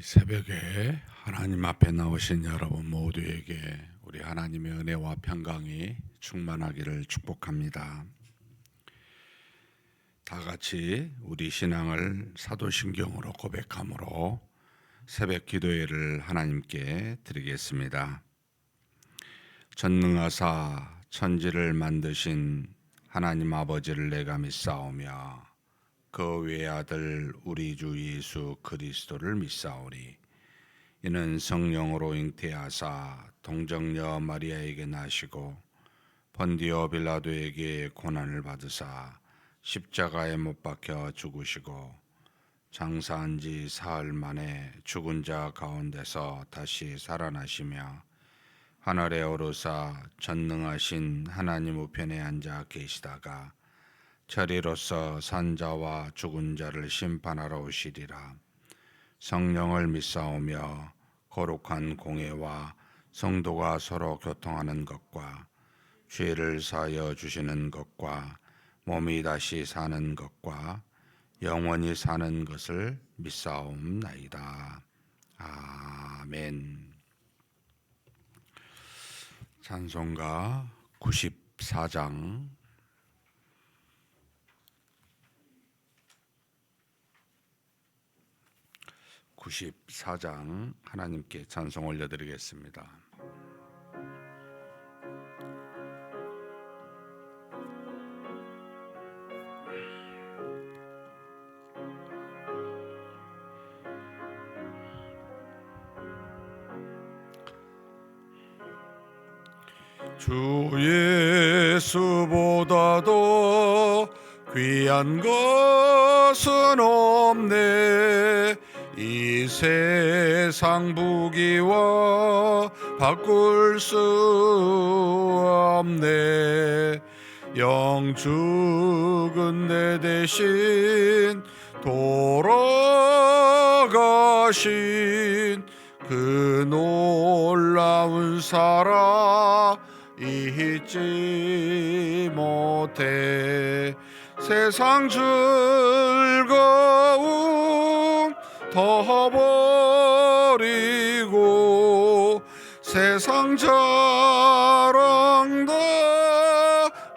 새벽에 하나님 앞에 나오신 여러분 모두에게 우리 하나님의 은혜와 평강이 충만하기를 축복합니다. 다 같이 우리 신앙을 사도신경으로 고백함으로 새벽 기도회를 하나님께 드리겠습니다. 전능하사 천지를 만드신 하나님 아버지를 내가 믿사오며 그 외아들 우리 주 예수 그리스도를 믿사오니 이는 성령으로 잉태하사 동정녀 마리아에게 나시고 본디오 빌라도에게 고난을 받으사 십자가에 못 박혀 죽으시고 장사한 지 사흘 만에 죽은 자 가운데서 다시 살아나시며 하늘에 오르사 전능하신 하나님 우편에 앉아 계시다가 저리로서 산자와 죽은 자를 심판하러 오시리라. 성령을 믿사오며 거룩한 공회와 성도가 서로 교통하는 것과 죄를 사하여 주시는 것과 몸이 다시 사는 것과 영원히 사는 것을 믿사옵나이다. 아멘. 찬송가 94장 하나님께 찬송 올려드리겠습니다. 주 예수보다도 귀한 것은 없네. 이 세상 부귀와 바꿀 수 없네. 영 죽은 내 대신 돌아가신 그 놀라운 사랑 잊지 못해. 세상 즐거움 더 버리고 세상 자랑 다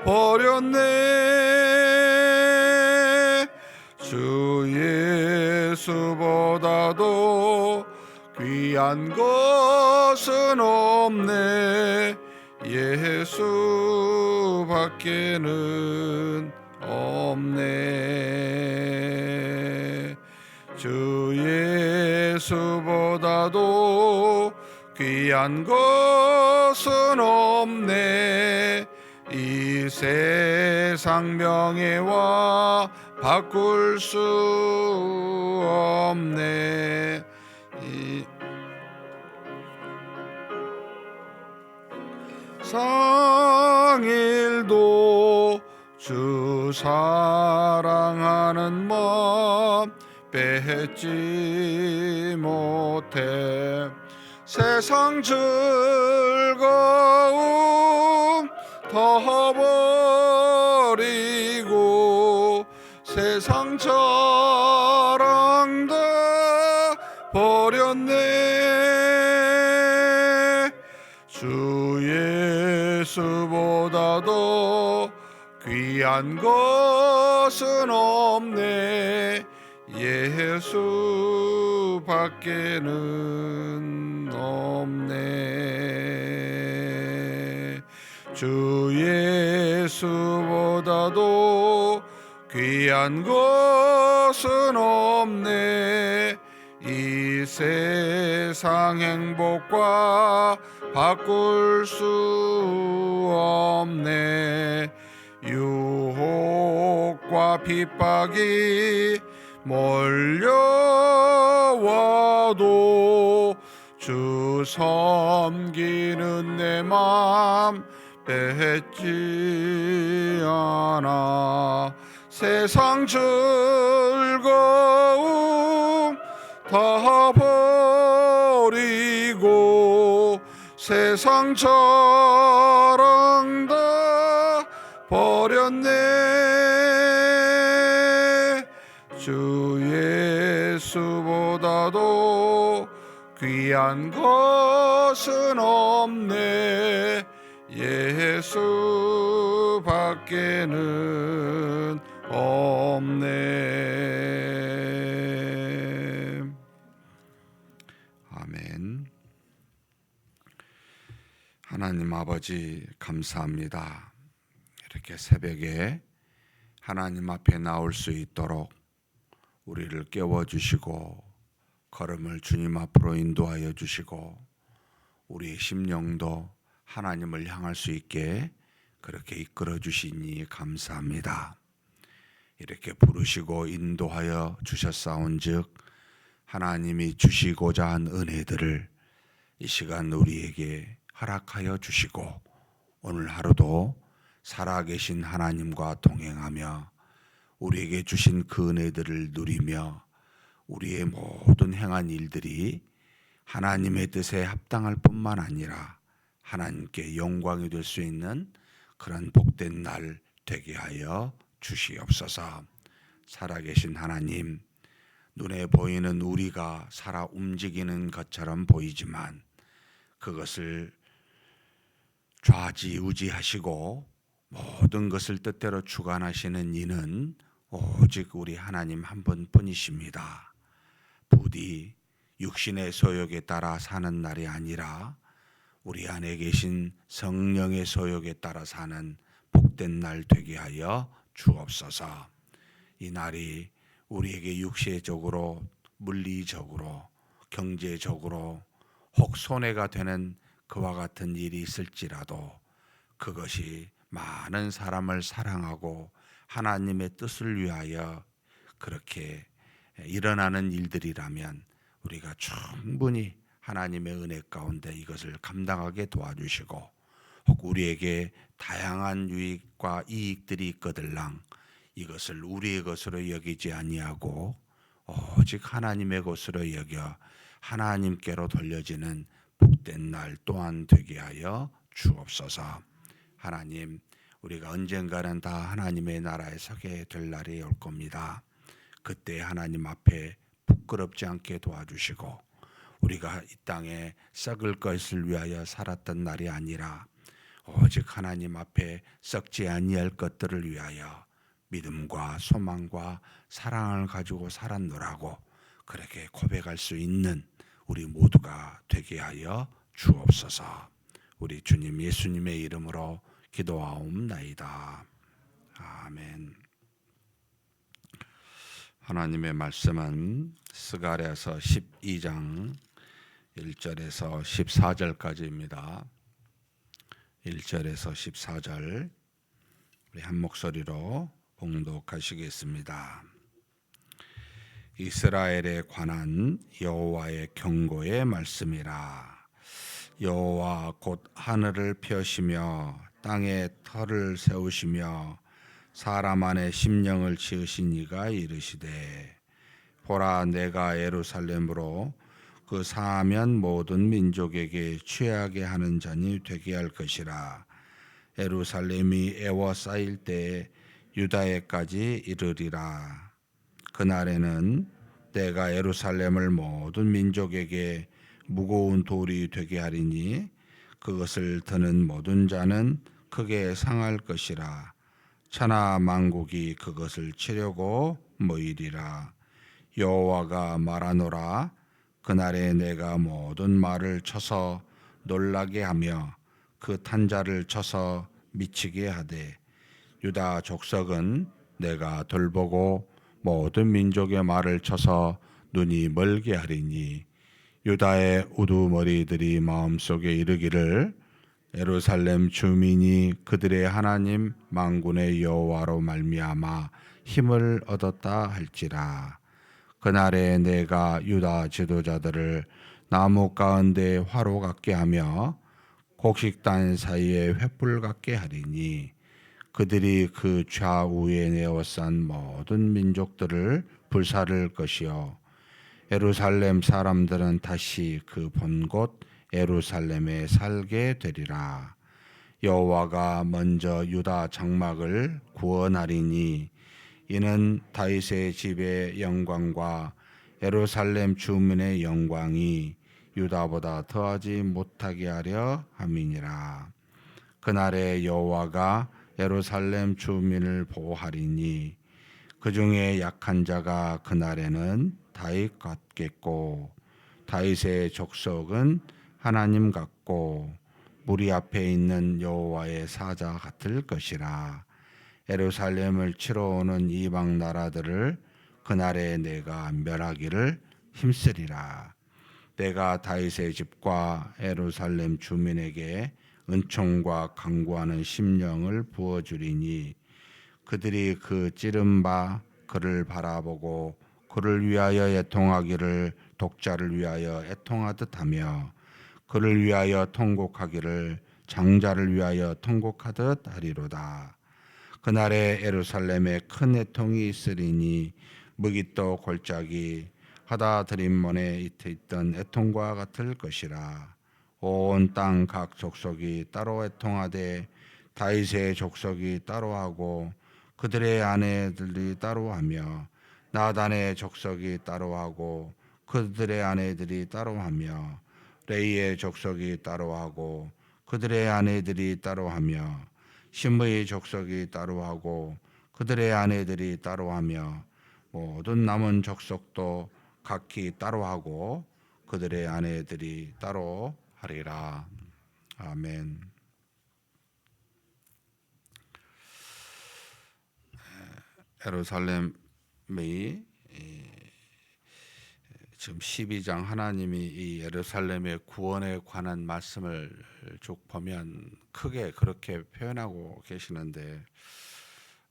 버렸네. 주 예수보다도 귀한 것은 없네. 예수밖에는 없네. 주 예수보다도 귀한 것은 없네. 이 세상 명예와 바꿀 수 없네. 상일도 주 사랑하는 마음 뺏지 못해. 세상 즐거움 더 버리고 세상 자랑 다 버렸네. 주 예수보다도 귀한 것은 없네. 예수밖에는 없네. 주 예수보다도 귀한 것은 없네. 이 세상 행복과 바꿀 수 없네. 유혹과 핍박이 몰려와도 주 섬기는 내 맘 뺏지 않아. 세상 즐거움 다 버리고 세상 자랑 다 버렸네. 주 예수보다도 귀한 것은 없네 예수 밖에는 없네. 아멘. 하나님 아버지 감사합니다. 이렇게 새벽에 하나님 앞에 나올 수 있도록 우리를 깨워주시고 걸음을 주님 앞으로 인도하여 주시고 우리의 심령도 하나님을 향할 수 있게 그렇게 이끌어 주시니 감사합니다. 이렇게 부르시고 인도하여 주셨사온즉 하나님이 주시고자 한 은혜들을 이 시간 우리에게 허락하여 주시고 오늘 하루도 살아계신 하나님과 동행하며 우리에게 주신 그 은혜들을 누리며 우리의 모든 행한 일들이 하나님의 뜻에 합당할 뿐만 아니라 하나님께 영광이 될 수 있는 그런 복된 날 되게 하여 주시옵소서. 살아계신 하나님, 눈에 보이는 우리가 살아 움직이는 것처럼 보이지만 그것을 좌지우지하시고 모든 것을 뜻대로 주관하시는 이는 오직 우리 하나님 한 분뿐이십니다. 부디 육신의 소욕에 따라 사는 날이 아니라 우리 안에 계신 성령의 소욕에 따라 사는 복된 날 되게 하여 주옵소서. 이 날이 우리에게 육체적으로, 물리적으로, 경제적으로 혹 손해가 되는 그와 같은 일이 있을지라도 그것이 많은 사람을 사랑하고 하나님의 뜻을 위하여 그렇게 일어나는 일들이라면 우리가 충분히 하나님의 은혜 가운데 이것을 감당하게 도와주시고 혹 우리에게 다양한 유익과 이익들이 있거들랑 이것을 우리의 것으로 여기지 아니하고 오직 하나님의 것으로 여겨 하나님께로 돌려지는 복된 날 또한 되게 하여 주옵소서. 하나님, 우리가 언젠가는 다 하나님의 나라에 서게 될 날이 올 겁니다. 그때 하나님 앞에 부끄럽지 않게 도와주시고 우리가 이 땅에 썩을 것을 위하여 살았던 날이 아니라 오직 하나님 앞에 썩지 아니할 것들을 위하여 믿음과 소망과 사랑을 가지고 살았노라고 그렇게 고백할 수 있는 우리 모두가 되게 하여 주옵소서. 우리 주님 예수님의 이름으로 기도하옵나이다. 아멘. 하나님의 말씀은 스가랴서 12장 1절에서 14절까지입니다. 1절에서 14절 우리 한 목소리로 봉독하시겠습니다. 이스라엘에 관한 여호와의 경고의 말씀이라. 여호와 곧 하늘을 펴시며 땅에 터를 세우시며 사람 안에 심령을 지으신 이가 이르시되 보라 내가 예루살렘으로 그 사하면 모든 민족에게 취하게 하는 전이 되게 할 것이라. 예루살렘이 애워싸일 때에 유다에까지 이르리라. 그날에는 내가 예루살렘을 모든 민족에게 무거운 돌이 되게 하리니 그것을 드는 모든 자는 크게 상할 것이라. 천하 만국이 그것을 치려고 모이리라. 여호와가 말하노라. 그날에 내가 모든 말을 쳐서 놀라게 하며 그 탄자를 쳐서 미치게 하되 유다 족속은 내가 돌보고 모든 민족의 말을 쳐서 눈이 멀게 하리니 유다의 우두머리들이 마음속에 이르기를 예루살렘 주민이 그들의 하나님 만군의 여호와로 말미암아 힘을 얻었다 할지라. 그날에 내가 유다 지도자들을 나무 가운데 화로 같게 하며 곡식단 사이에 횃불 같게 하리니 그들이 그 좌우에 내어싼 모든 민족들을 불사를 것이요 예루살렘 사람들은 다시 그 본 곳 예루살렘에 살게 되리라. 여호와가 먼저 유다 장막을 구원하리니 이는 다윗의 집의 영광과 예루살렘 주민의 영광이 유다보다 더하지 못하게 하려 함이니라. 그날에 여호와가 예루살렘 주민을 보호하리니 그 중에 약한 자가 그날에는 다윗 같겠고 다윗의 족속은 하나님 같고 무리 앞에 있는 여호와의 사자 같을 것이라. 예루살렘을 치러 오는 이방 나라들을 그날에 내가 멸하기를 힘쓰리라. 내가 다윗의 집과 예루살렘 주민에게 은총과 강구하는 심령을 부어주리니 그들이 그 찌른 바 그를 바라보고 그를 위하여 애통하기를 독자를 위하여 애통하듯 하며 그를 위하여 통곡하기를 장자를 위하여 통곡하듯 하리로다. 그날에 예루살렘에 큰 애통이 있으리니 무기또 골짜기 하다 드림몬에 있던 애통과 같을 것이라. 온 땅 각 족속이 따로 애통하되 다윗의 족속이 따로 하고 그들의 아내들이 따로 하며 나단의 족속이 따로 하고 그들의 아내들이 따로 하며 레이의 족속이 따로 하고 그들의 아내들이 따로 하며 심의 족속이 따로 하고 그들의 아내들이 따로 하며 모든 남은 족속도 각기 따로 하고 그들의 아내들이 따로 하리라. 아멘. 예루살렘이 지금 12장 하나님이 이 예루살렘의 구원에 관한 말씀을 쭉 보면 크게 그렇게 표현하고 계시는데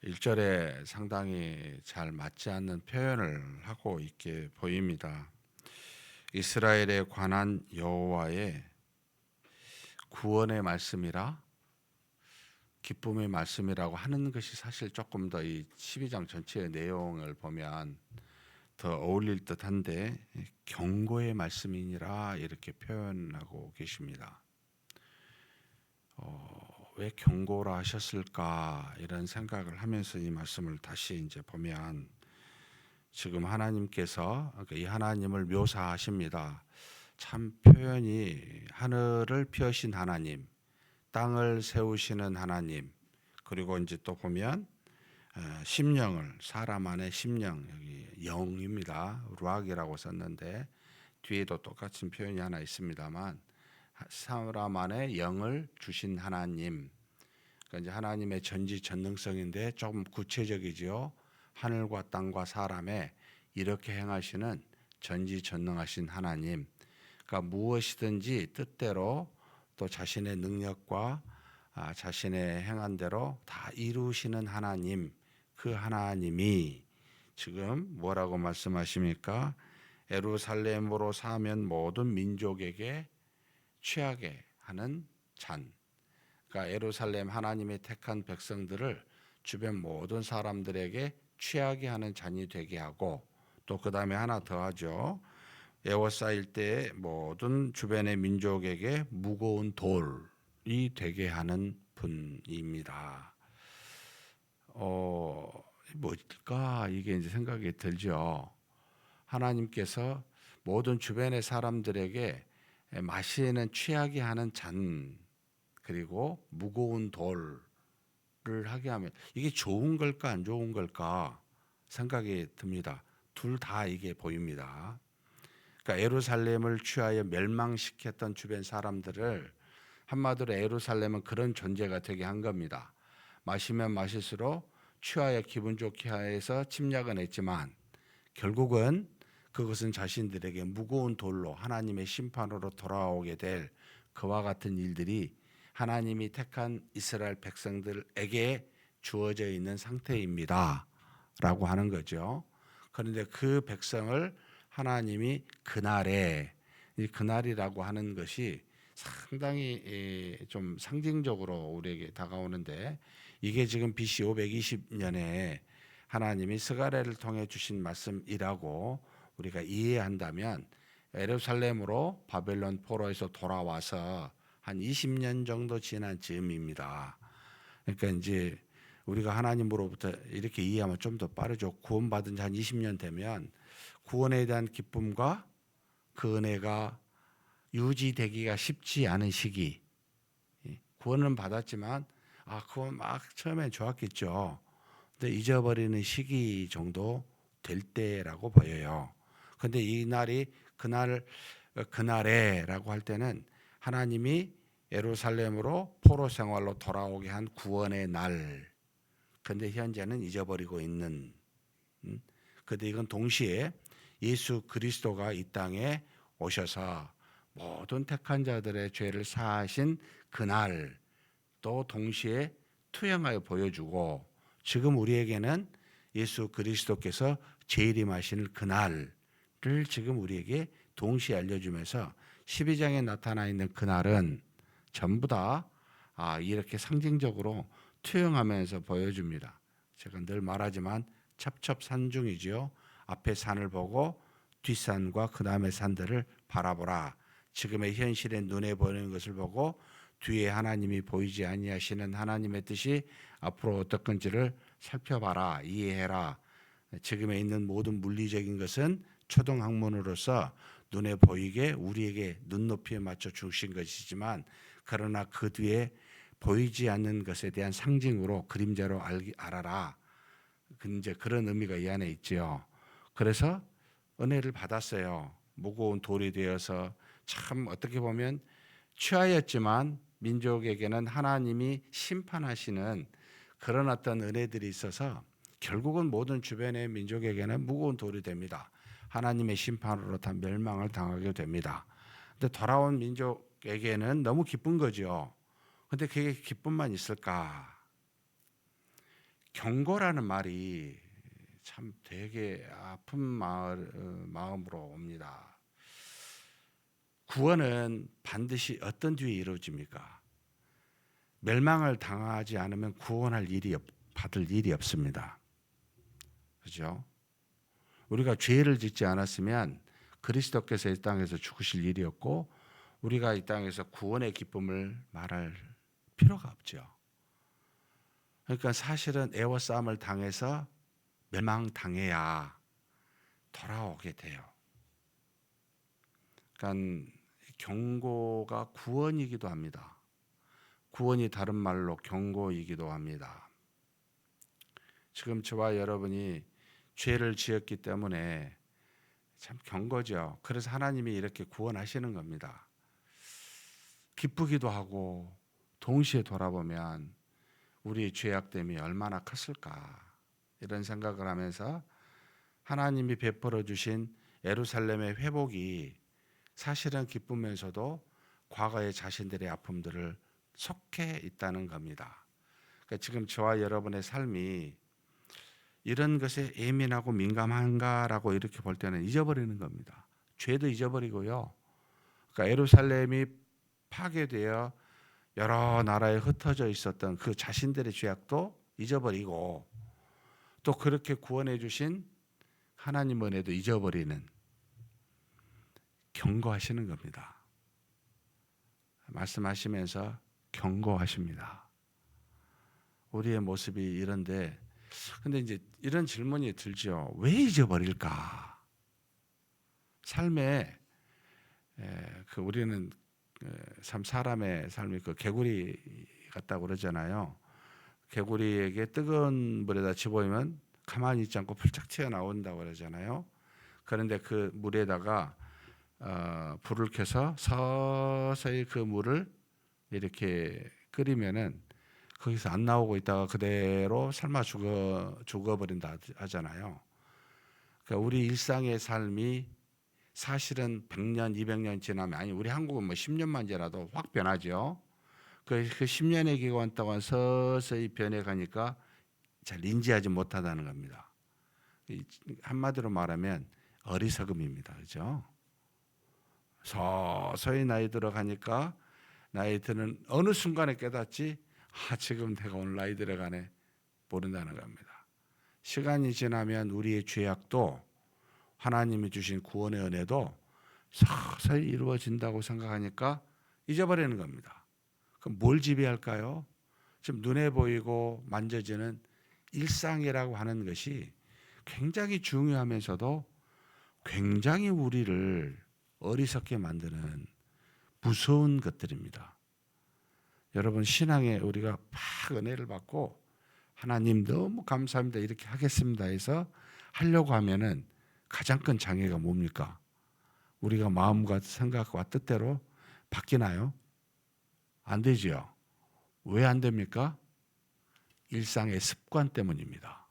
1절에 상당히 잘 맞지 않는 표현을 하고 있게 보입니다. 이스라엘에 관한 여호와의 구원의 말씀이라 기쁨의 말씀이라고 하는 것이 사실 조금 더 이 12장 전체의 내용을 보면 더 어울릴 듯한데 경고의 말씀이니라 이렇게 표현하고 계십니다. 왜 경고라 하셨을까 이런 생각을 하면서 이 말씀을 다시 이제 보면 지금 하나님께서 이 하나님을 묘사하십니다. 참 표현이 하늘을 펴신 하나님, 땅을 세우시는 하나님, 그리고 이제 또 보면 심령을 사람 안에 심령 여기 영입니다. 루악이라고 썼는데 뒤에도 똑같은 표현이 하나 있습니다만 사람 안에 영을 주신 하나님. 그러니까 이제 하나님의 전지전능성인데 조금 구체적이죠. 하늘과 땅과 사람에 이렇게 행하시는 전지전능하신 하나님. 그러니까 무엇이든지 뜻대로 또 자신의 능력과 자신의 행한 대로 다 이루시는 하나님. 그 하나님이 지금 뭐라고 말씀하십니까? 예루살렘으로 사면 모든 민족에게 취하게 하는 잔. 그러니까 예루살렘 하나님의 택한 백성들을 주변 모든 사람들에게 취하게 하는 잔이 되게 하고 또 그 다음에 하나 더 하죠. 에워싸일 때 모든 주변의 민족에게 무거운 돌이 되게 하는 분입니다. 뭘까 이게 이제 생각이 들죠. 하나님께서 모든 주변의 사람들에게 마시는 취하게 하는 잔 그리고 무거운 돌을 하게 하면 이게 좋은 걸까 안 좋은 걸까 생각이 듭니다. 둘 다 이게 보입니다. 그러니까 예루살렘을 취하여 멸망시켰던 주변 사람들을 한마디로 예루살렘은 그런 존재가 되게 한 겁니다. 마시면 마실수록 취하여 기분 좋게 해서 침략은 했지만 결국은 그것은 자신들에게 무거운 돌로 하나님의 심판으로 돌아오게 될 그와 같은 일들이 하나님이 택한 이스라엘 백성들에게 주어져 있는 상태입니다. 라고 하는 거죠. 그런데 그 백성을 하나님이 그날에, 이 그날이라고 하는 것이 상당히 좀 상징적으로 우리에게 다가오는데 이게 지금 BC 520년에 하나님이 스가랴를 통해 주신 말씀이라고 우리가 이해한다면 예루살렘으로 바벨론 포로에서 돌아와서 한 20년 정도 지난 즈음입니다. 그러니까 이제 우리가 하나님으로부터 이렇게 이해하면 좀 더 빠르죠. 구원받은 지 한 20년 되면 구원에 대한 기쁨과 그 은혜가 유지되기가 쉽지 않은 시기. 구원은 받았지만 그건 막 처음엔 좋았겠죠. 근데 잊어버리는 시기 정도 될 때라고 보여요. 근데 이 날이 그날에라고 할 때는 하나님이 예루살렘으로 포로 생활로 돌아오게 한 구원의 날. 근데 현재는 잊어버리고 있는. 근데 이건 동시에 예수 그리스도가 이 땅에 오셔서 모든 택한 자들의 죄를 사하신 그날 또 동시에 투영하여 보여주고, 지금 우리에게는 예수 그리스도께서 재림하시는 그날을 지금 우리에게 동시에 알려주면서 12장에 나타나 있는 그날은 전부 다 이렇게 상징적으로 투영하면서 보여줍니다. 제가 늘 말하지만 첩첩산중이지요. 앞에 산을 보고 뒷산과 그 다음의 산들을 바라보라. 지금의 현실의 눈에 보이는 것을 보고 뒤에 하나님이 보이지 아니하시는 하나님의 뜻이 앞으로 어떻건지를 살펴봐라. 이해해라. 지금에 있는 모든 물리적인 것은 초등학문으로서 눈에 보이게 우리에게 눈높이에 맞춰 주신 것이지만, 그러나 그 뒤에 보이지 않는 것에 대한 상징으로 그림자로 알아라. 이제 그런 의미가 이 안에 있지요. 그래서 은혜를 받았어요. 무거운 돌이 되어서 참 어떻게 보면 취하였지만 민족에게는 하나님이 심판하시는 그런 어떤 은혜들이 있어서 결국은 모든 주변의 민족에게는 무거운 돌이 됩니다. 하나님의 심판으로 다 멸망을 당하게 됩니다. 근데 돌아온 민족에게는 너무 기쁜 거죠. 근데 그게 기쁨만 있을까? 경고라는 말이 참 되게 아픈 마음으로 옵니다. 구원은 반드시 어떤 뒤에 이루어집니까? 멸망을 당하지 않으면 받을 일이 없습니다. 그죠? 우리가 죄를 짓지 않았으면 그리스도께서 이 땅에서 죽으실 일이 없고, 우리가 이 땅에서 구원의 기쁨을 말할 필요가 없죠. 그러니까 사실은 애워싸움을 당해서 멸망당해야 돌아오게 돼요. 그러니까 경고가 구원이기도 합니다. 구원이 다른 말로 경고이기도 합니다. 지금 저와 여러분이 죄를 지었기 때문에 참 경고죠. 그래서 하나님이 이렇게 구원하시는 겁니다. 기쁘기도 하고 동시에 돌아보면 우리의 죄악됨이 얼마나 컸을까, 이런 생각을 하면서 하나님이 베풀어 주신 예루살렘의 회복이 사실은 기쁘면서도 과거의 자신들의 아픔들을 속해 있다는 겁니다. 그러니까 지금 저와 여러분의 삶이 이런 것에 예민하고 민감한가라고 이렇게 볼 때는 잊어버리는 겁니다. 죄도 잊어버리고요. 그러니까 예루살렘이 파괴되어 여러 나라에 흩어져 있었던 그 자신들의 죄악도 잊어버리고, 또 그렇게 구원해 주신 하나님 은혜도 잊어버리는, 경고하시는 겁니다. 말씀하시면서 경고하십니다. 우리의 모습이 이런데, 근데 이제 이런 질문이 들죠. 왜 잊어버릴까? 삶에 우리는 참 사람의 삶이 그 개구리 같다고 그러잖아요. 개구리에게 뜨거운 물에다 집어넣으면 가만히 있지 않고 펄쩍 튀어나온다고 그러잖아요. 그런데 그 물에다가 불을 켜서 서서히 그 물을 이렇게 끓이면은 거기서 안 나오고 있다가 그대로 삶아 죽어버린다 하잖아요. 그러니까 우리 일상의 삶이 사실은 100년, 200년 지나면, 아니 우리 한국은 뭐 10년만 지나도 확 변하죠. 그 10년의 기간 동안 서서히 변해가니까 잘 인지하지 못하다는 겁니다. 한마디로 말하면 어리석음입니다. 그렇죠? 서서히 나이 들어가니까 나이 드는 어느 순간에 깨닫지, 지금 내가 오늘 나이 들어가네, 모른다는 겁니다. 시간이 지나면 우리의 죄악도 하나님이 주신 구원의 은혜도 서서히 이루어진다고 생각하니까 잊어버리는 겁니다. 그럼 뭘 지배할까요? 지금 눈에 보이고 만져지는 일상이라고 하는 것이 굉장히 중요하면서도 굉장히 우리를 어리석게 만드는 무서운 것들입니다. 여러분, 신앙에 우리가 막 은혜를 받고 하나님 너무 감사합니다 이렇게 하겠습니다 해서 하려고 하면은 가장 큰 장애가 뭡니까? 우리가 마음과 생각과 뜻대로 바뀌나요? 안 되지요. 왜 안 됩니까? 일상의 습관 때문입니다.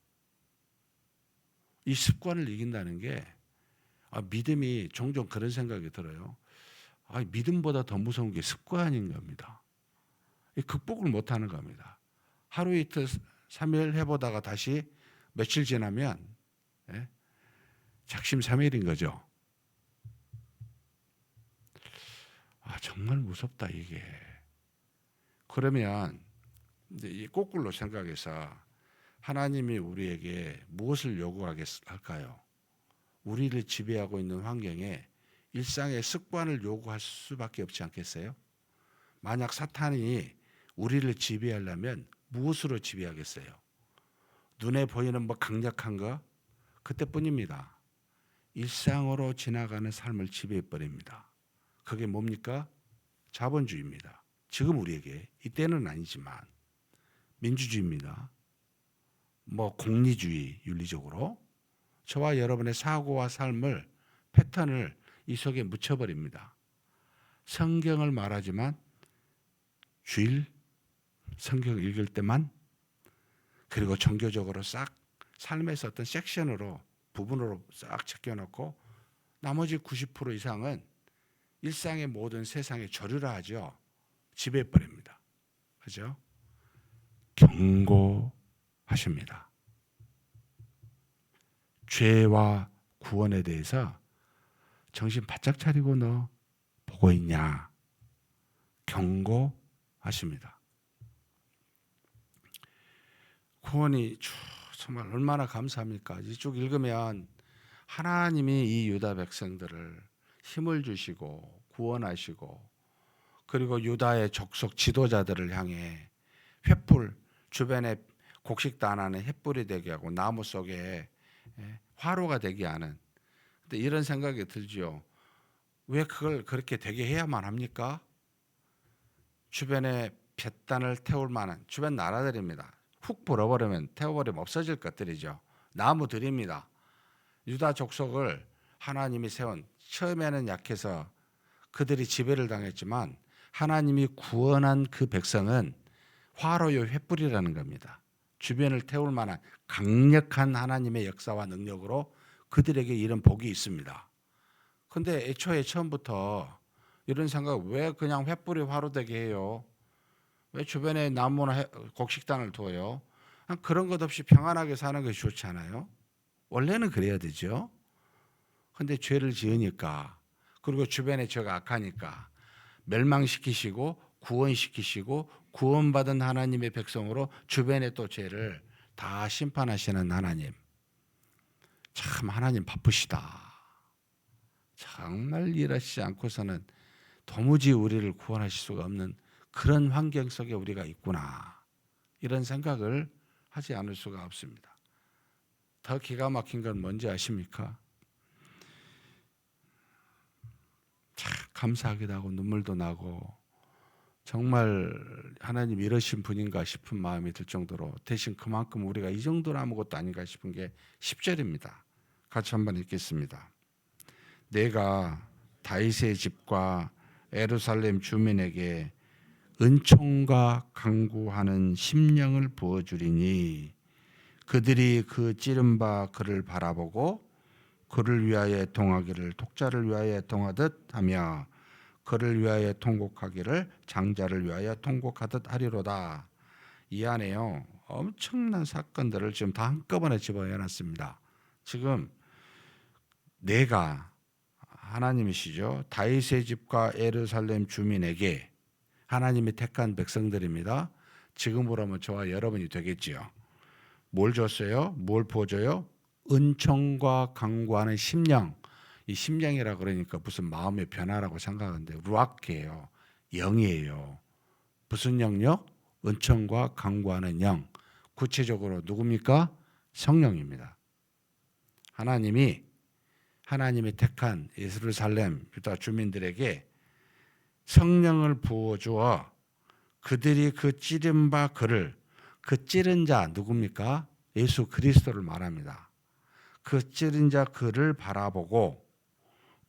이 습관을 이긴다는 게 믿음이 종종 그런 생각이 들어요. 믿음보다 더 무서운 게 습관인 겁니다. 극복을 못하는 겁니다. 하루 이틀 3일 해보다가 다시 며칠 지나면 작심삼일인 거죠. 정말 무섭다 이게. 그러면 이제 거꾸로 생각해서 하나님이 우리에게 무엇을 요구할까요? 우리를 지배하고 있는 환경에 일상의 습관을 요구할 수밖에 없지 않겠어요? 만약 사탄이 우리를 지배하려면 무엇으로 지배하겠어요? 눈에 보이는 강력한 거? 그때뿐입니다. 일상으로 지나가는 삶을 지배해버립니다. 그게 뭡니까? 자본주의입니다. 지금 우리에게, 이때는 아니지만 민주주의입니다. 공리주의, 윤리적으로 저와 여러분의 사고와 삶을, 패턴을 이 속에 묻혀버립니다. 성경을 말하지만 주일 성경 읽을 때만, 그리고 종교적으로 싹 삶에서 어떤 섹션으로, 부분으로 싹 챙겨놓고 나머지 90% 이상은 일상의 모든 세상에 조류라하죠. 지배해버립니다. 그죠? 경고하십니다. 죄와 구원에 대해서 정신 바짝 차리고 너 보고 있냐? 경고하십니다. 구원이 정말 얼마나 감사합니까? 쭉 읽으면 하나님이 이 유다 백성들을 힘을 주시고 구원하시고, 그리고 유다의 족속 지도자들을 향해 횃불, 주변에 곡식도 안 하는 횃불이 되게 하고 나무 속에 화로가 되게 하는, 근데 이런 생각이 들지요. 왜 그걸 그렇게 되게 해야만 합니까? 주변에 볕단을 태울 만한 주변 나라들입니다. 훅 불어버리면, 태워버리면 없어질 것들이죠. 나무들입니다. 유다 족속을 하나님이 세운, 처음에는 약해서 그들이 지배를 당했지만 하나님이 구원한 그 백성은 화로요 횃불이라는 겁니다. 주변을 태울 만한 강력한 하나님의 역사와 능력으로 그들에게 이런 복이 있습니다. 근데 애초에 처음부터 이런 생각, 왜 그냥 횃불이 화로 되게 해요? 왜 주변에 나무나 곡식단을 둬요? 그런 것 없이 평안하게 사는 것이 좋잖아요. 원래는 그래야 되죠. 근데 죄를 지으니까, 그리고 주변에 죄가 악하니까 멸망시키시고 구원시키시고 구원받은 하나님의 백성으로 주변에 또 죄를 다 심판하시는 하나님. 참 하나님 바쁘시다. 정말 일하시지 않고서는 도무지 우리를 구원하실 수가 없는 그런 환경 속에 우리가 있구나. 이런 생각을 하지 않을 수가 없습니다. 더 기가 막힌 건 뭔지 아십니까? 참 감사하기도 하고 눈물도 나고, 정말 하나님 이러신 분인가 싶은 마음이 들 정도로, 대신 그만큼 우리가 이 정도는 아무것도 아닌가 싶은 게 10절입니다. 같이 한번 읽겠습니다. 내가 다윗의 집과 예루살렘 주민에게 은총과 강구하는 심령을 부어주리니 그들이 그 찌른 바 그를 바라보고 그를 위하여 애통하기를 독자를 위하여 애통하듯 하며 그를 위하여 통곡하기를 장자를 위하여 통곡하듯 하리로다. 이 안에요, 엄청난 사건들을 지금 다 한꺼번에 집어넣어놨습니다. 지금 내가, 하나님이시죠, 다윗의 집과 예루살렘 주민에게, 하나님이 택한 백성들입니다. 지금으로 하면 저와 여러분이 되겠지요. 뭘 줬어요? 뭘 보여줘요? 은총과 강구하는 심령. 이 심령이라 그러니까 무슨 마음의 변화라고 생각하는데 루아크예요. 영이에요. 무슨 영역? 은총과 강구하는 영. 구체적으로 누굽니까? 성령입니다. 하나님이 택한 예루살렘 유다 주민들에게 성령을 부어주어 그들이 그 찌른 바 그를, 그 찌른 자 누굽니까? 예수 그리스도를 말합니다. 그 찌른 자 그를 바라보고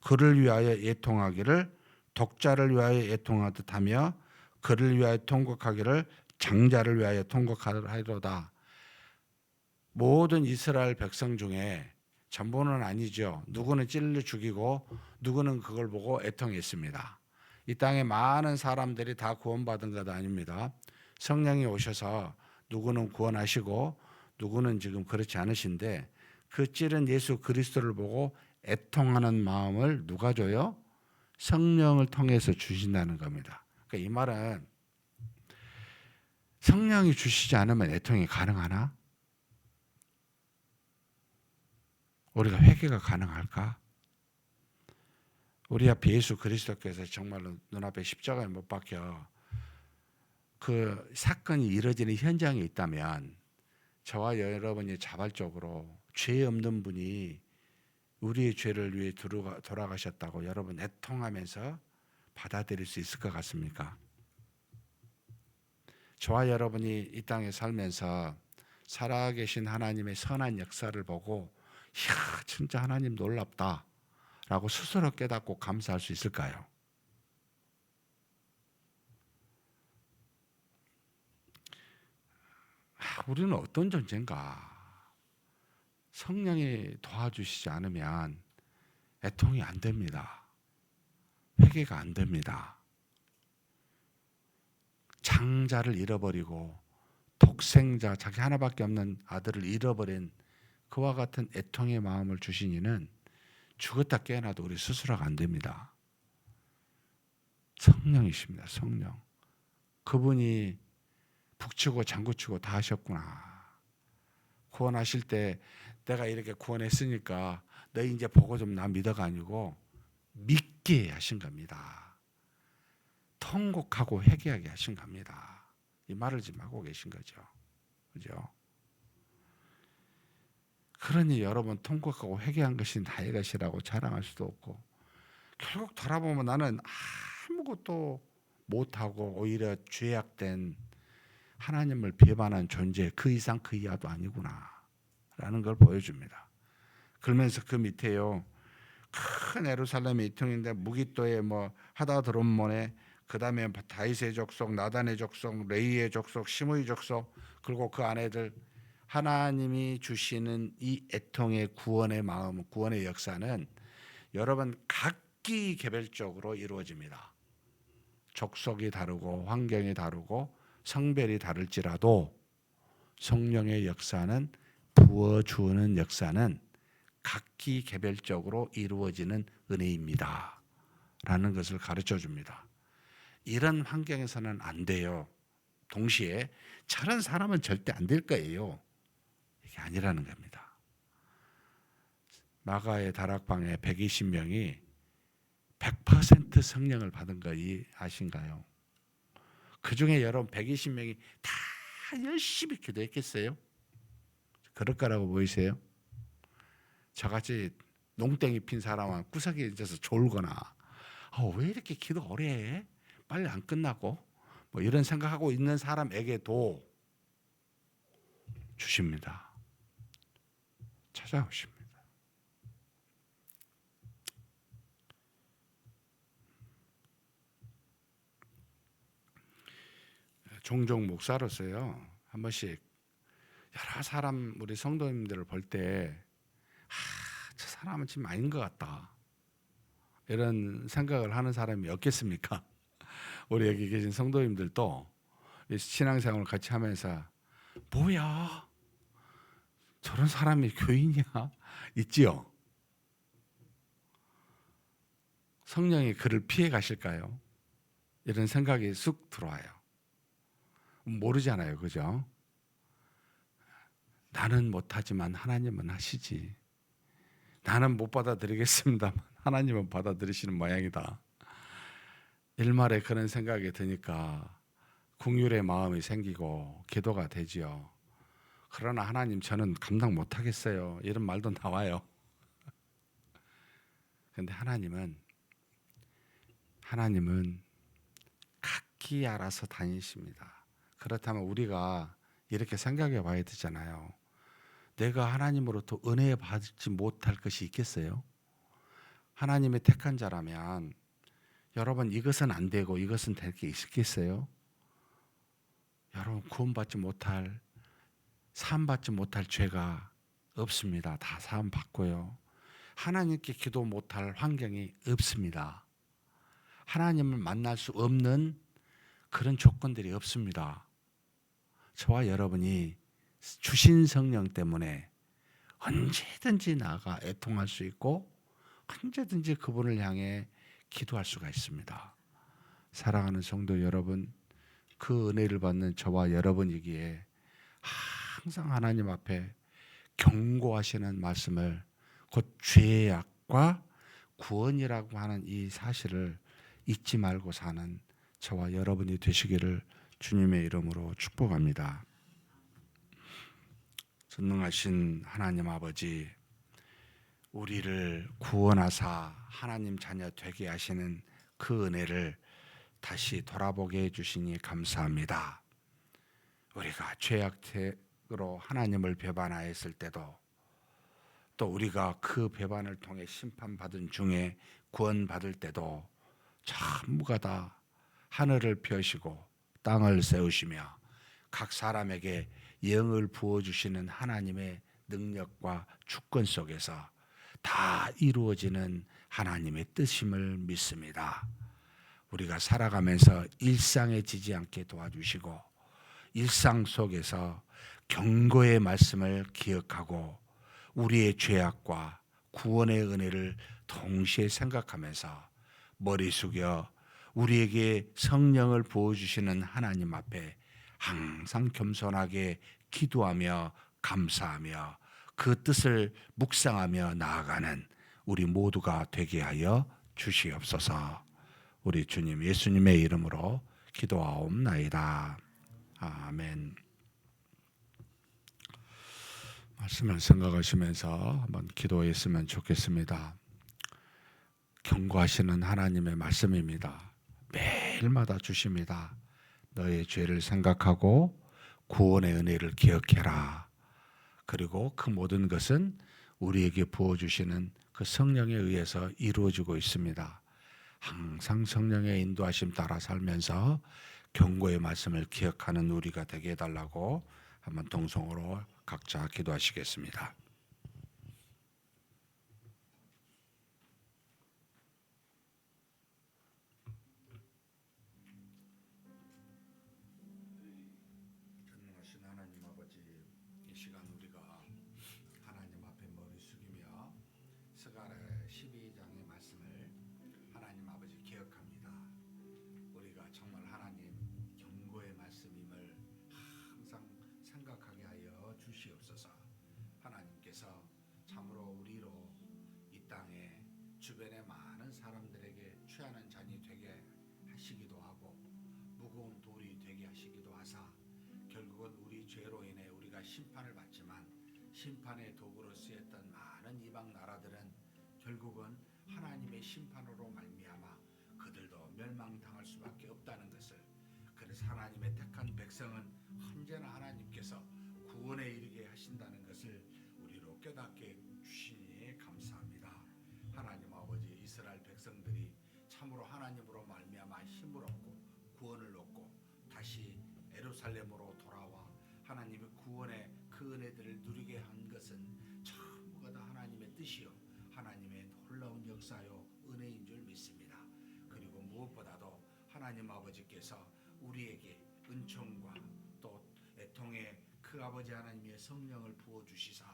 그를 위하여 애통하기를 독자를 위하여 애통하듯 하며 그를 위하여 통곡하기를 장자를 위하여 통곡하리로다. 모든 이스라엘 백성 중에 전부는 아니죠. 누구는 찔러 죽이고 누구는 그걸 보고 애통했습니다. 이 땅에 많은 사람들이 다 구원받은 것 아닙니다. 성령이 오셔서 누구는 구원하시고 누구는 지금 그렇지 않으신데 그 찌른 예수 그리스도를 보고 애통하는 마음을 누가 줘요? 성령을 통해서 주신다는 겁니다. 그러니까 이 말은 성령이 주시지 않으면 애통이 가능하나? 우리가 회개가 가능할까? 우리 앞에 예수 그리스도께서 정말로 눈앞에 십자가에 못 박혀 그 사건이 이루어지는 현장에 있다면 저와 여러분이 자발적으로 죄 없는 분이 우리의 죄를 위해 돌아가셨다고 여러분 애통하면서 받아들일 수 있을 것 같습니까? 저와 여러분이 이 땅에 살면서 살아계신 하나님의 선한 역사를 보고 이야 진짜 하나님 놀랍다 라고 스스로 깨닫고 감사할 수 있을까요? 우리는 어떤 존재인가? 성령이 도와주시지 않으면 애통이 안 됩니다. 회개가 안 됩니다. 장자를 잃어버리고 독생자 자기 하나밖에 없는 아들을 잃어버린 그와 같은 애통의 마음을 주신 이는 죽었다 깨어나도 우리 스스로가 안 됩니다. 성령이십니다. 성령. 그분이 북치고 장구치고 다 하셨구나. 구원하실 때 내가 이렇게 구원했으니까 너 이제 보고 좀 나 믿어가 아니고 믿게 하신 겁니다. 통곡하고 회개하게 하신 겁니다. 이 말을 지금 하고 계신 거죠. 그죠? 그러니 여러분 통곡하고 회개한 것이 나의 것이라고 자랑할 수도 없고 결국 돌아보면 나는 아무것도 못하고 오히려 죄악된 하나님을 배반한 존재 그 이상 그 이하도 아니구나 라는 걸 보여줍니다. 그러면서 그 밑에요 큰 예루살렘의 이통인데 무기또에 뭐 하다드롬몬에 그 다음에 다윗의 족속, 나단의 족속, 레이의 족속, 시므의 족속 그리고 그 아내들 하나님이 주시는 이 애통의 구원의 마음, 구원의 역사는 여러분 각기 개별적으로 이루어집니다. 족속이 다르고 환경이 다르고 성별이 다를지라도 성령의 역사는 부어주는 역사는 각기 개별적으로 이루어지는 은혜입니다. 라는 것을 가르쳐 줍니다. 이런 환경에서는 안 돼요. 동시에 저런 사람은 절대 안 될 거예요. 이게 아니라는 겁니다. 마가의 다락방에 120명이 100% 성령을 받은 거 아신가요? 그 중에 여러분 120명이 다 열심히 기도했겠어요? 그럴 거라고 보이세요? 저같이 농땡이 핀 사람은 구석에 앉아서 졸거나 왜 이렇게 기도 오래 해? 빨리 안 끝나고 뭐 이런 생각하고 있는 사람에게도 주십니다. 찾아오십니다. 종종 목사로서요 한 번씩 여러 사람 우리 성도님들을 볼 때 저 사람은 지금 아닌 것 같다 이런 생각을 하는 사람이 없겠습니까? 우리 여기 계신 성도님들도 신앙생활을 같이 하면서 뭐야 저런 사람이 교인이야 있지요? 성령이 그를 피해 가실까요? 이런 생각이 쑥 들어와요. 모르잖아요, 그죠? 나는 못하지만 하나님은 하시지. 나는 못 받아들이겠습니다만 하나님은 받아들이시는 모양이다. 일말에 그런 생각이 드니까 긍휼의 마음이 생기고 기도가 되지요. 그러나 하나님 저는 감당 못하겠어요. 이런 말도 나와요. 그런데 하나님은 자기 알아서 다니십니다. 그렇다면 우리가 이렇게 생각해 봐야 되잖아요. 내가 하나님으로부터 은혜 받지 못할 것이 있겠어요? 하나님의 택한 자라면 여러분 이것은 안 되고 이것은 될 게 있겠어요? 여러분 구원받지 못할, 사함받지 못할 죄가 없습니다. 다 사함받고요. 하나님께 기도 못할 환경이 없습니다. 하나님을 만날 수 없는 그런 조건들이 없습니다. 저와 여러분이 주신 성령 때문에 언제든지 나아가 애통할 수 있고 언제든지 그분을 향해 기도할 수가 있습니다. 사랑하는 성도 여러분, 그 은혜를 받는 저와 여러분이기에 항상 하나님 앞에 경고하시는 말씀을, 곧 죄악과 구원이라고 하는 이 사실을 잊지 말고 사는 저와 여러분이 되시기를 주님의 이름으로 축복합니다. 전능하신 하나님 아버지, 우리를 구원하사 하나님 자녀 되게 하시는 그 은혜를 다시 돌아보게 해주시니 감사합니다. 우리가 죄악으로 하나님을 배반하였을 때도, 또 우리가 그 배반을 통해 심판받은 중에 구원받을 때도 전부가 다 하늘을 펴시고 땅을 세우시며 각 사람에게 영을 부어주시는 하나님의 능력과 주권 속에서 다 이루어지는 하나님의 뜻임을 믿습니다. 우리가 살아가면서 일상에 지지 않게 도와주시고 일상 속에서 경고의 말씀을 기억하고 우리의 죄악과 구원의 은혜를 동시에 생각하면서 머리 숙여 우리에게 성령을 부어주시는 하나님 앞에 항상 겸손하게 기도하며 감사하며 그 뜻을 묵상하며 나아가는 우리 모두가 되게 하여 주시옵소서. 우리 주님 예수님의 이름으로 기도하옵나이다. 아멘. 말씀을 생각하시면서 한번 기도했으면 좋겠습니다. 경고하시는 하나님의 말씀입니다. 매일마다 주십니다. 너의 죄를 생각하고 구원의 은혜를 기억해라. 그리고 그 모든 것은 우리에게 부어주시는 그 성령에 의해서 이루어지고 있습니다. 항상 성령의 인도하심 따라 살면서 경고의 말씀을 기억하는 우리가 되게 해달라고 한번 동성으로 각자 기도하시겠습니다. 전능하신 하나님 아버지, 이 시간 우리가 하나님 앞에 머리 숙이며 스가랴 12장의 말씀을 하나님 아버지 기억합니다. 우리가 정말 하나님 경고의 말씀임을 항상 생각하게 하여 주시옵소서. 하나님께서 참으로 우리로 이 땅에 주변의 많은 사람들에게 취하는 잔이 되게 하시기도 하고 무거운 돌이 되게 하시기도 하사 결국은 우리 죄로 인해 우리가 심판을 받지만 심판의 도구로 쓰였던 많은 이방 나라들은 결국은 하나님의 심판으로 말미암아 그들도 멸망당할 수밖에 없다는 것을, 그래서 하나님의 택한 백성은 언제나 하나님께서 구원에 이르게 하신다는 것을 우리로 깨닫게 주시니 감사합니다. 하나님 아버지, 이스라엘 백성들이 참으로 하나님으로 말미암아 힘을 얻고 구원을 얻고 다시 예루살렘으로 돌아와 하나님의 구원의 그 은혜들을 누리게 한 것은 전부가 다 하나님의 뜻이요 하나님의 놀라운 역사요 은혜인 줄 믿습니다. 그리고 무엇보다도 하나님 아버지께서 우리에게 은총과 또 애통의 그 아버지 하나님의 성령을 부어주시사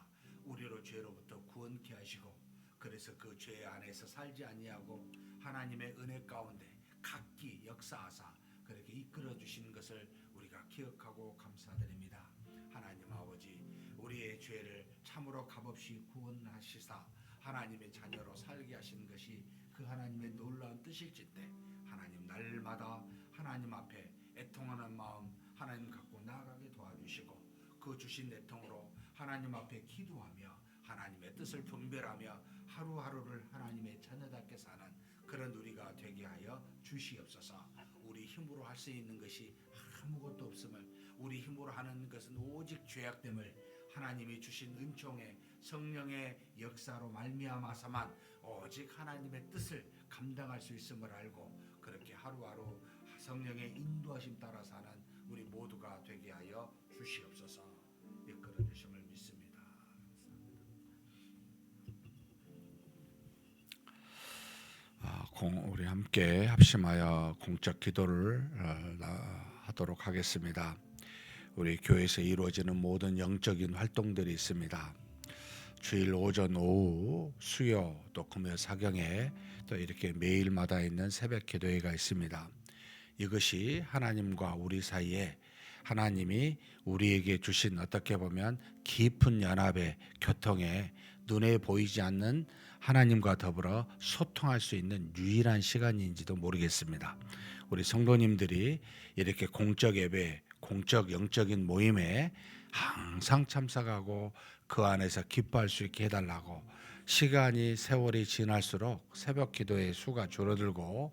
우리로 죄로부터 구원케 하시고, 그래서 그 죄 안에서 살지 아니하고 하나님의 은혜 가운데 각기 역사하사 그렇게 이끌어 주신 것을 우리가 기억하고 감사드립니다. 하나님 아버지, 우리의 죄를 참으로 값없이 구원하시사 하나님의 자녀로 살게 하신 것이 그 하나님의 놀라운 뜻일진데, 하나님 날마다 하나님 앞에 애통하는 마음 하나님 갖고 나아가게 도와주시고 그 주신 애통으로 하나님 앞에 기도하며 하나님의 뜻을 분별하며 하루하루를 하나님의 자녀답게 사는 그런 우리가 되게 하여 주시옵소서. 주시옵소서. 우리 힘으로 할 수 있는 것이 아무것도 없음을, 우리 힘으로 하는 것은 오직 죄악됨을 하나님이 주신 은총의 성령의 역사로 말미암아서만 오직 하나님의 뜻을 감당할 수 있음을 알고 그렇게 하루하루 성령의 인도하심 따라 사는 우리 모두가 되게 하여 주시옵소서. 이끌어 주심을 믿습니다. 우리 함께 합심하여 공적 기도를 하도록 하겠습니다. 우리 교회에서 이루어지는 모든 영적인 활동들이 있습니다. 주일 오전 오후 수요 또 금요 사경에 또 이렇게 매일마다 있는 새벽 기도회가 있습니다. 이것이 하나님과 우리 사이에 하나님이 우리에게 주신 어떻게 보면 깊은 연합의 교통에 눈에 보이지 않는 하나님과 더불어 소통할 수 있는 유일한 시간인지도 모르겠습니다. 우리 성도님들이 이렇게 공적 예배, 공적 영적인 모임에 항상 참석하고 그 안에서 기뻐할 수 있게 해달라고, 시간이 세월이 지날수록 새벽 기도의 수가 줄어들고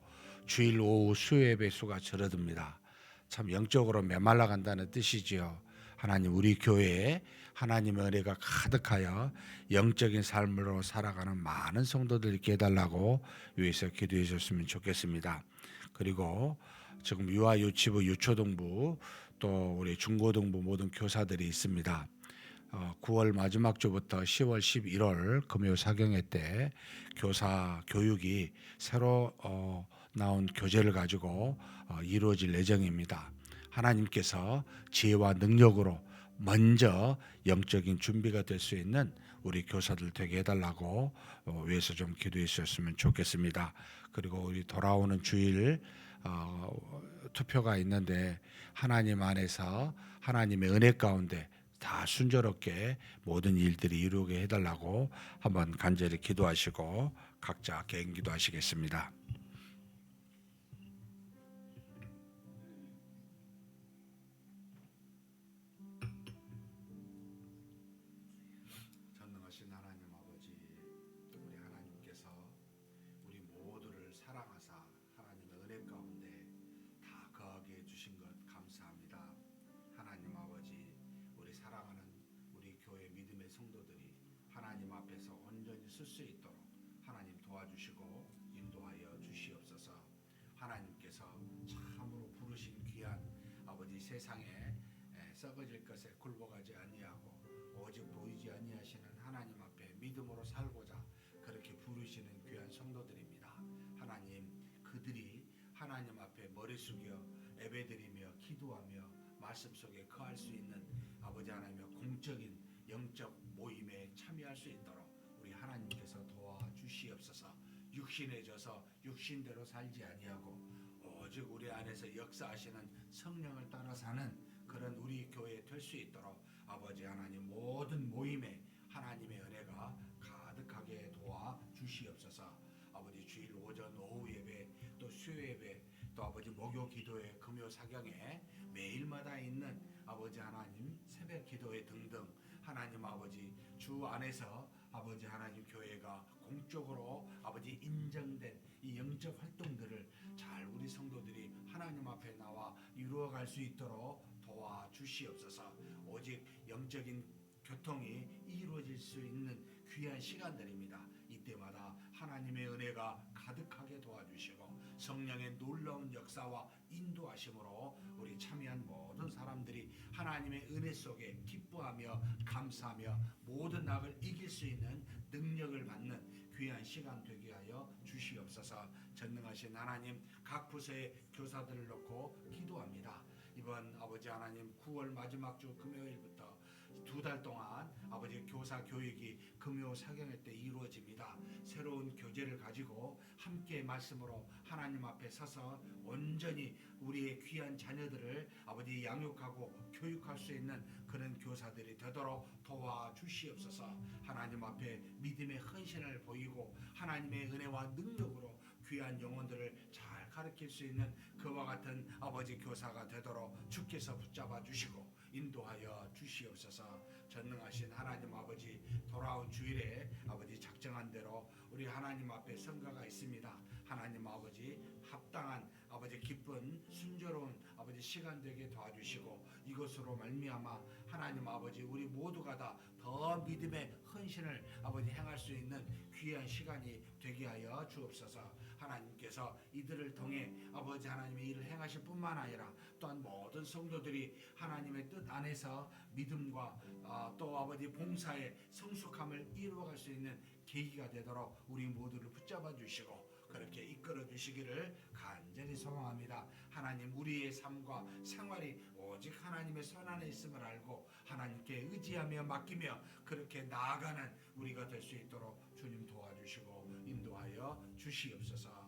주일 오후 수요 예배 수가 줄어듭니다. 참 영적으로 메말라 간다는 뜻이지요. 하나님 우리 교회에 하나님의 은혜가 가득하여 영적인 삶으로 살아가는 많은 성도들 있게 해달라고 위해서 기도해 주셨으면 좋겠습니다. 그리고 지금 유아 유치부 유초등부 또 우리 중고등부 모든 교사들이 있습니다. 9월 마지막 주부터 10월 11월 금요 사경회 때 교사 교육이 새로 나온 교재를 가지고 이루어질 예정입니다. 하나님께서 지혜와 능력으로 먼저 영적인 준비가 될 수 있는 우리 교사들 되게 해달라고 위해서 좀 기도해 주셨으면 좋겠습니다. 그리고 우리 돌아오는 주일 투표가 있는데 하나님 안에서 하나님의 은혜 가운데 다 순조롭게 모든 일들이 이루게 해달라고 한번 간절히 기도하시고 각자 개인 기도하시겠습니다. 전능하신 하나님 아버지, 우리 하나님께서 우리 모두를 사랑하사 하나님의 은혜 가운데 다 거하게 해주신 것 감사합니다. 하나님 아버지, 우리 사랑하는 우리 교회 믿음의 성도들이 하나님 앞에서 온전히 쓸 수 있도록 하나님 도와주시고 인도하여 주시옵소서. 하나님께서 참으로 부르신 귀한 아버지, 세상에 썩어질 것에 굴복하지 아니하고 오직 보이지 아니하시는 하나님 앞에 믿음으로 살고자 그렇게 부르시는 귀한 성도들입니다. 하나님, 그들이 하나님 앞에 머리 숙여 예배드리며 기도하며 말씀 속에 거할 수 있는 아버지 하나님의 공적인 영적 모임에 참여할 수 있도록 우리 하나님께서 도와주시옵소서. 육신에 져서 육신대로 살지 아니하고 오직 우리 안에서 역사하시는 성령을 따라 사는 그런 우리 교회 될 수 있도록 아버지 하나님 모든 모임에 하나님의 은혜가 가득하게 도와주시옵소서. 아버지 주일 오전 오후 예배 또 수요 예배 또 아버지 목요 기도회 금요 사경에 매일마다 있는 아버지 하나님 새벽 기도회 등등 하나님 아버지 주 안에서 아버지 하나님 교회가 공적으로 아버지 인정된 이 영적 활동들을 잘 우리 성도들이 하나님 앞에 나와 이루어갈 수 있도록 도와주시옵소서. 오직 영적인 교통이 이루어질 수 있는 귀한 시간들입니다. 이때마다 하나님의 은혜가 가득하게 도와주시고 성령의 놀라운 역사와 인도하심으로 우리 참여한 모든 사람들이 하나님의 은혜 속에 기뻐하며 감사하며 모든 악을 이길 수 있는 능력을 받는 귀한 시간 되게 하여 주시옵소서. 전능하신 하나님, 각 부서의 교사들을 놓고 기도합니다. 이번 아버지 하나님 9월 마지막 주 금요일부터 2달 동안 아버지 교사 교육이 금요 사경회 때 이루어집니다. 새로운 교재를 가지고 함께 말씀으로 하나님 앞에 서서 온전히 우리의 귀한 자녀들을 아버지 양육하고 교육할 수 있는 그런 교사들이 되도록 도와주시옵소서. 하나님 앞에 믿음의 헌신을 보이고 하나님의 은혜와 능력으로 귀한 영혼들을 잘 가르칠 수 있는 그와 같은 아버지 교사가 되도록 주께서 붙잡아 주시고 인도하여 주시옵소서. 전능하신 하나님 아버지, 돌아온 주일에 아버지 작정한 대로 우리 하나님 앞에 성가가 있습니다. 하나님 아버지 합당한 아버지 기쁜 순조로운 아버지 시간 되게 도와주시고 이것으로 말미암아 하나님 아버지 우리 모두가 다 더 믿음의 헌신을 아버지 행할 수 있는 귀한 시간이 되게 하여 주옵소서. 하나님께서 이들을 통해 아버지 하나님의 일을 행하실 뿐만 아니라 또한 모든 성도들이 하나님의 뜻 안에서 믿음과 또 아버지 봉사의 성숙함을 이루어갈 수 있는 계기가 되도록 우리 모두를 붙잡아 주시고 그렇게 이끌어 주시기를 간절히 소망합니다. 하나님 우리의 삶과 생활이 오직 하나님의 손 안에 있음을 알고 하나님께 의지하며 맡기며 그렇게 나아가는 우리가 될 수 있도록 주님 도와주시고 인도하여 주시옵소서.